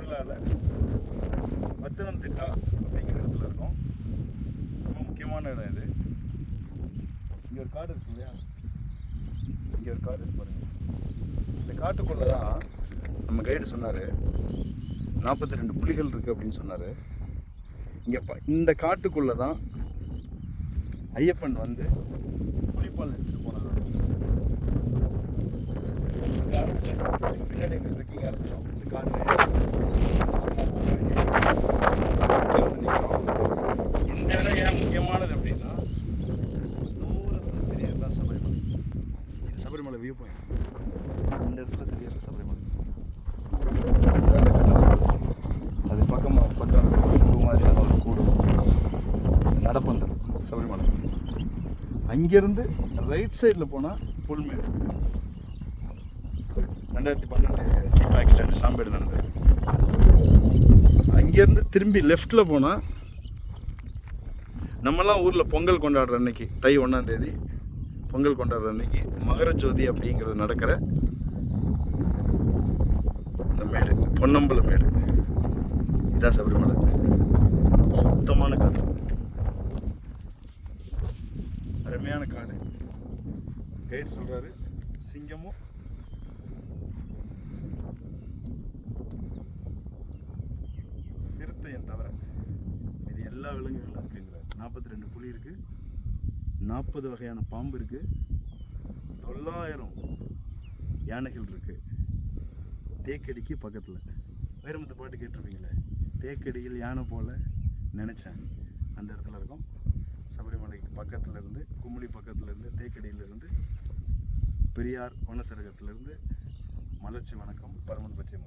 கேரளாவில் பத்தனம்திட்டா அப்படிங்கிற இடத்துல இருக்கும். ரொம்ப முக்கியமான இடம் இது. இங்கே ஒரு காடு இருக்கு இல்லையா, இங்கே ஒரு காடு இருக்கு பாருங்க. இந்த காட்டுக்குள்ளே தான் நம்ம கைடு சொன்னார் 42 புலிகள் இருக்குது அப்படின்னு சொன்னார். இங்கே இந்த காட்டுக்குள்ளே தான் ஐயப்பன் வந்து புலிப்பால் எடுத்துகிட்டு போனார். பின்னாடி எங்கள் ட்ரெக்கிங் ஆரம்பித்தோம். இந்த காட்டு இந்த இடம் ஏன் முக்கியமானது அப்படின்னா, தூரத்தில் தெரியறது தான் சபரிமலை. இது சபரிமலை வியூ பாயிண்ட். இந்த இடத்துல தெரியறது சபரிமலை. அது பக்கமாக செம்பு மாதிரியான ஒரு கூடு நடப்பந்தல் சபரிமலை. அங்கேருந்து ரைட் சைடில் போனால் புல்மேடு. 2012 ஜீப் ஆக்சிடென்ட் சாம்பேடு நடந்தது. அங்கேருந்து திரும்பி லெஃப்டில் போனால் நம்மலாம் ஊரில் பொங்கல் கொண்டாடுற அன்னைக்கு, தை 1ஆம் தேதி பொங்கல் கொண்டாடுற அன்னைக்கு மகர ஜோதி அப்படிங்கிறது நடக்கிற இந்த மேடு, பொன்னம்பல மேடு, இதான் சபரிமலை. சுத்தமான காற்று, அருமையான காடு. கைடு சொல்கிறாரு சிங்கமும் சிறுத்தையும் தவிர இது எல்லா விலங்குகளும் இருக்குங்கிறார். 42 புலி இருக்குது, 40 வகையான பாம்பு இருக்குது, 900 யானைகள் இருக்குது. தேக்கடிக்கு பக்கத்தில் வைரமுத்து பாட்டு கேட்டிருப்பீங்களே, தேக்கடியில் யானை போல நினச்சேன், அந்த இடத்துல இருக்கும். சபரிமலைக்கு பக்கத்தில் இருந்து, கும்மிளி பக்கத்தில் இருந்து, தேக்கடியிலிருந்து, பெரியார் வனசரகத்திலிருந்து மலர்ச்சி வணக்கம், பரமன் பச்சை.